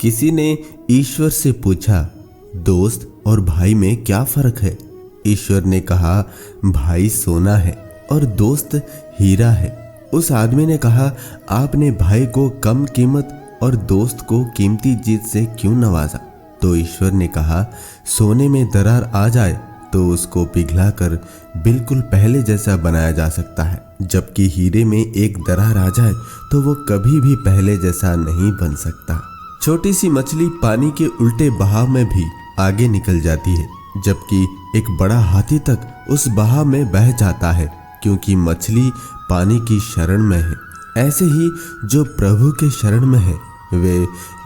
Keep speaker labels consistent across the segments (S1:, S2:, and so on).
S1: किसी ने ईश्वर से पूछा, दोस्त और भाई में क्या फर्क है? ईश्वर ने कहा, भाई सोना है और दोस्त हीरा है। उस आदमी ने कहा, आपने भाई को कम कीमत और दोस्त को कीमती चीज से क्यों नवाजा? तो ईश्वर ने कहा, सोने में दरार आ जाए तो उसको पिघलाकर बिल्कुल पहले जैसा बनाया जा सकता है, जबकि हीरे में एक दरार आ जाए तो वो कभी भी पहले जैसा नहीं बन सकता। छोटी सी मछली पानी के उल्टे बहाव में भी आगे निकल जाती है, जबकि एक बड़ा हाथी तक उस बहाव में बह जाता है, क्योंकि मछली पानी की शरण में है। ऐसे ही जो प्रभु के शरण में है वे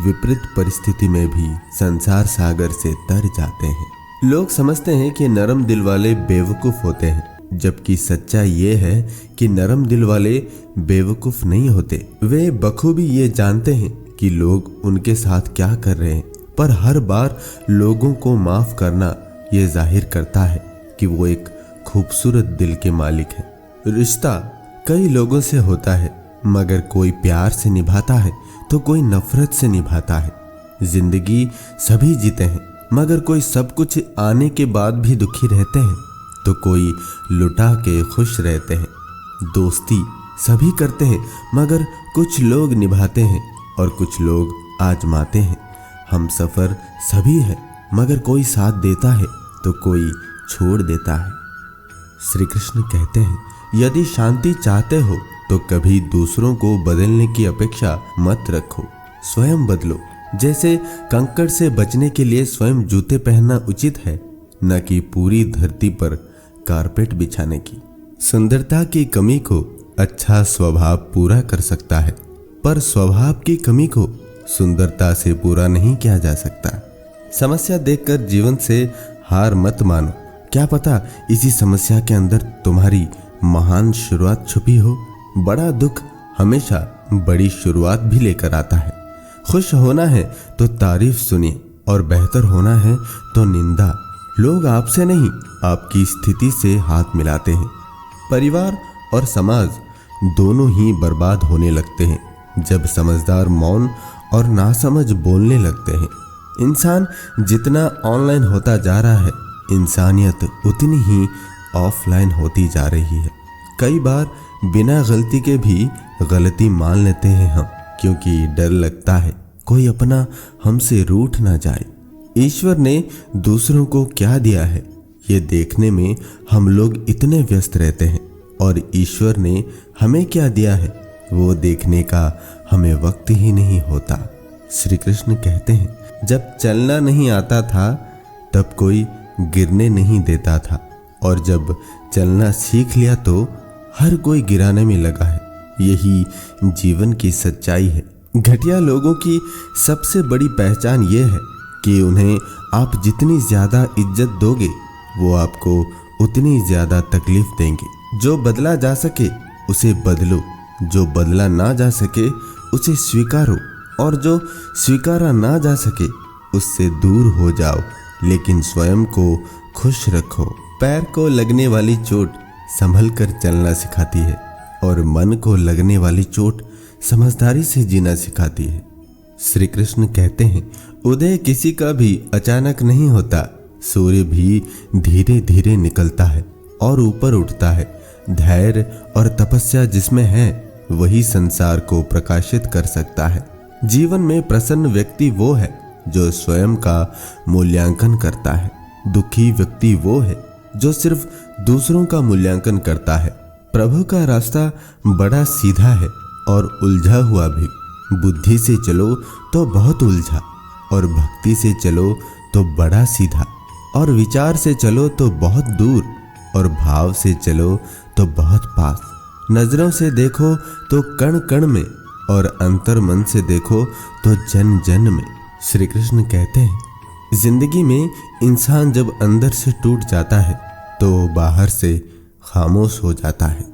S1: विपरीत परिस्थिति में भी संसार सागर से तर जाते हैं। लोग समझते हैं कि नरम दिल वाले बेवकूफ होते हैं, जबकि सच्चाई ये है कि नरम दिल वाले बेवकूफ नहीं होते। वे बखूबी ये जानते हैं कि लोग उनके साथ क्या कर रहे हैं, पर हर बार लोगों को माफ करना ये जाहिर करता है कि वो एक खूबसूरत दिल के मालिक है। रिश्ता कई लोगों से होता है, मगर कोई प्यार से निभाता है तो कोई नफरत से निभाता है। जिंदगी सभी जीते हैं, मगर कोई सब कुछ आने के बाद भी दुखी रहते हैं तो कोई लुटा के खुश रहते हैं। दोस्ती सभी करते हैं, मगर कुछ लोग निभाते हैं और कुछ लोग आजमाते हैं। हम सफर सभी है, मगर कोई साथ देता है तो कोई छोड़ देता है। श्री कृष्ण कहते हैं, यदि शांति चाहते हो तो कभी दूसरों को बदलने की अपेक्षा मत रखो, स्वयं बदलो। जैसे कंकड़ से बचने के लिए स्वयं जूते पहनना उचित है, न कि पूरी धरती पर कारपेट बिछाने की। सुंदरता की कमी को अच्छा स्वभाव पूरा कर सकता है, पर स्वभाव की कमी को सुंदरता से पूरा नहीं किया जा सकता। समस्या देखकर जीवन से हार मत मानो, क्या पता इसी समस्या के अंदर तुम्हारी महान शुरुआत छुपी हो। बड़ा दुख हमेशा बड़ी शुरुआत भी लेकर आता है। खुश होना है तो तारीफ सुनिए और बेहतर होना है तो निंदा। लोग आपसे नहीं आपकी स्थिति से हाथ मिलाते हैं। परिवार और समाज दोनों ही बर्बाद होने लगते हैं जब समझदार मौन और नासमझ बोलने लगते हैं। इंसान जितना ऑनलाइन होता जा रहा है, इंसानियत उतनी ही ऑफलाइन होती जा रही है। कई बार बिना गलती के भी गलती मान लेते हैं हम, क्योंकि डर लगता है कोई अपना हमसे रूठ ना जाए। ईश्वर ने दूसरों को क्या दिया है ये देखने में हम लोग इतने व्यस्त रहते हैं, और ईश्वर ने हमें क्या दिया है वो देखने का हमें वक्त ही नहीं होता। श्री कृष्ण कहते हैं, जब चलना नहीं आता था तब कोई गिरने नहीं देता था, और जब चलना सीख लिया तो हर कोई गिराने में लगा है। यही जीवन की सच्चाई है। घटिया लोगों की सबसे बड़ी पहचान ये है कि उन्हें आप जितनी ज्यादा इज्जत दोगे वो आपको उतनी ज्यादा तकलीफ देंगे। जो बदला जा सके उसे बदलो, जो बदला ना जा सके उसे स्वीकारो, और जो स्वीकारा ना जा सके उससे दूर हो जाओ, लेकिन स्वयं को खुश रखो। पैर को लगने वाली चोट संभल कर चलना सिखाती है, और मन को लगने वाली चोट समझदारी से जीना सिखाती है। श्री कृष्ण कहते हैं, उदय किसी का भी अचानक नहीं होता, सूर्य भी धीरे धीरे निकलता है और ऊपर उठता है। धैर्य और तपस्या जिसमें है वही संसार को प्रकाशित कर सकता है। जीवन में प्रसन्न व्यक्ति वो है जो स्वयं का मूल्यांकन करता है। दुखी व्यक्ति वो है जो सिर्फ दूसरों का मूल्यांकन करता है। प्रभु का रास्ता बड़ा सीधा है और उलझा हुआ भी। बुद्धि से चलो तो बहुत उलझा, और भक्ति से चलो तो बड़ा सीधा, और विचार से चलो तो बहुत दूर, और भाव से चलो तो बहुत पास। नजरों से देखो तो कण कण में, और अंतर मन से देखो तो जन जन में। श्री कृष्ण कहते हैं, जिंदगी में इंसान जब अंदर से टूट जाता है तो बाहर से खामोश हो जाता है।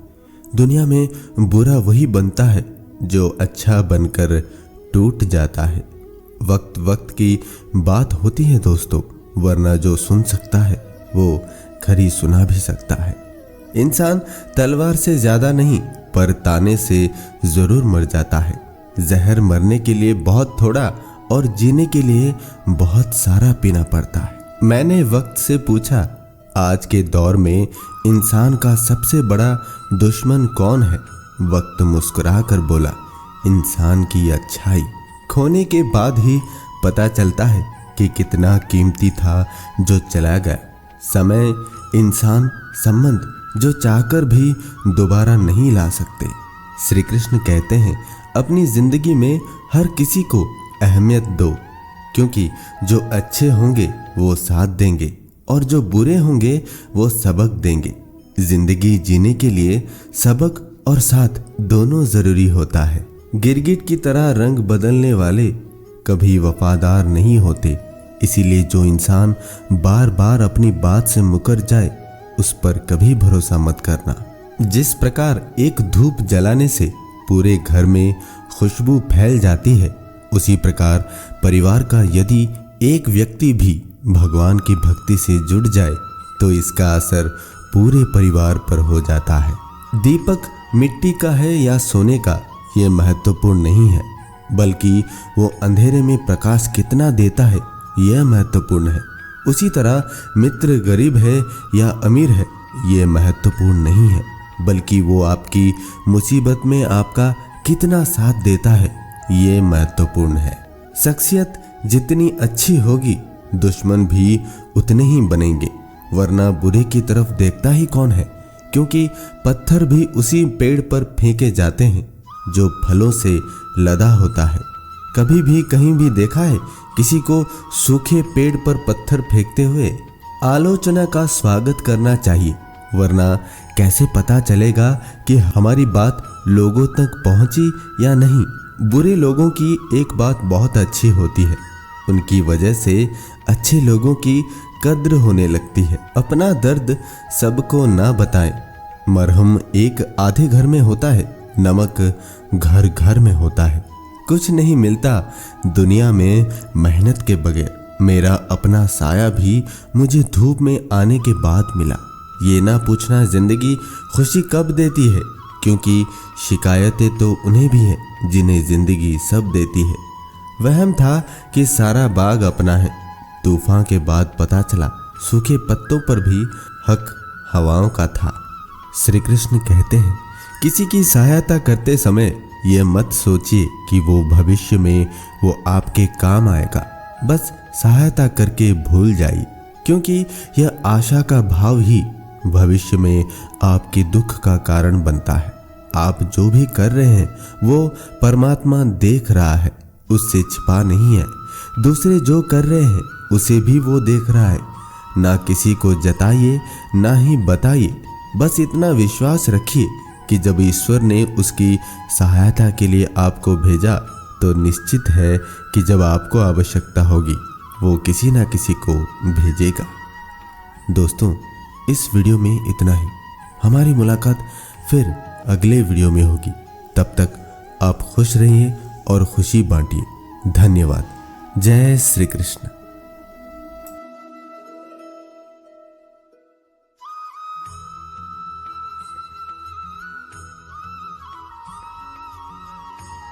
S1: दुनिया में बुरा वही बनता है जो अच्छा बनकर टूट जाता है। वक्त वक्त की बात होती है दोस्तों, वरना जो सुन सकता है वो खरी सुना भी सकता है। इंसान तलवार से ज्यादा नहीं पर ताने से जरूर मर जाता है। जहर मरने के लिए बहुत थोड़ा और जीने के लिए बहुत सारा पीना पड़ता है। मैंने वक्त से पूछा, आज के दौर में इंसान का सबसे बड़ा दुश्मन कौन है? वक्त मुस्कुरा कर बोला, इंसान की अच्छाई। खोने के बाद ही पता चलता है कि कितना कीमती था जो चला गया। समय, इंसान, संबंध जो चाहकर भी दोबारा नहीं ला सकते। श्री कृष्ण कहते हैं, अपनी जिंदगी में हर किसी को अहमियत दो, क्योंकि जो अच्छे होंगे वो साथ देंगे और जो बुरे होंगे वो सबक देंगे। जिंदगी जीने के लिए सबक और साथ दोनों जरूरी होता है। गिरगिट की तरह रंग बदलने वाले कभी वफादार नहीं होते, इसीलिए जो इंसान बार बार अपनी बात से मुकर जाए उस पर कभी भरोसा मत करना। जिस प्रकार एक धूप जलाने से पूरे घर में खुशबू फैल जाती है, उसी प्रकार परिवार का यदि एक व्यक्ति भी भगवान की भक्ति से जुड़ जाए तो इसका असर पूरे परिवार पर हो जाता है। दीपक मिट्टी का है या सोने का, ये महत्वपूर्ण नहीं है, बल्कि वो अंधेरे में प्रकाश कितना देता है यह महत्वपूर्ण है। उसी तरह मित्र गरीब है या अमीर है, ये महत्वपूर्ण नहीं है, बल्कि वो आपकी मुसीबत में आपका कितना साथ देता है ये महत्वपूर्ण है। शख्सियत जितनी अच्छी होगी दुश्मन भी उतने ही बनेंगे, वरना बुरे की तरफ देखता ही कौन है, क्योंकि पत्थर भी उसी पेड़ पर फेंके जाते हैं जो फलों से लदा होता है। कभी भी कहीं भी देखा है किसी को सूखे पेड़ पर पत्थर फेंकते हुए? आलोचना का स्वागत करना चाहिए, वरना कैसे पता चलेगा कि हमारी बात लोगों तक पहुंची या नहीं। बुरे लोगों की एक बात बहुत अच्छी होती है, उनकी वजह से अच्छे लोगों की कद्र होने लगती है। अपना दर्द सबको ना बताएं। मरहम एक आधे घर में होता है, नमक घर घर में होता है। कुछ नहीं मिलता दुनिया में मेहनत के बगैर। मेरा अपना साया भी मुझे धूप में आने के बाद मिला। ये ना पूछना जिंदगी खुशी कब देती है, क्योंकि शिकायतें तो उन्हें भी हैं जिन्हें जिंदगी सब देती है। वहम था कि सारा बाग अपना है, तूफान के बाद पता चला सूखे पत्तों पर भी हक हवाओं का था। श्री कृष्ण कहते हैं, किसी की सहायता करते समय यह मत सोचिए कि वो भविष्य में वो आपके काम आएगा। बस सहायता करके भूल जाइए, क्योंकि यह आशा का भाव ही भविष्य में आपके दुख का कारण बनता है। आप जो भी कर रहे हैं वो परमात्मा देख रहा है, उससे छिपा नहीं है। दूसरे जो कर रहे हैं उसे भी वो देख रहा है। ना किसी को जताइए ना ही बताइए, बस इतना विश्वास रखिए कि जब ईश्वर ने उसकी सहायता के लिए आपको भेजा तो निश्चित है कि जब आपको आवश्यकता होगी वो किसी ना किसी को भेजेगा। दोस्तों, इस वीडियो में इतना ही। हमारी मुलाकात फिर अगले वीडियो में होगी। तब तक आप खुश रहिए और खुशी बांटिए। धन्यवाद। जय श्री कृष्ण।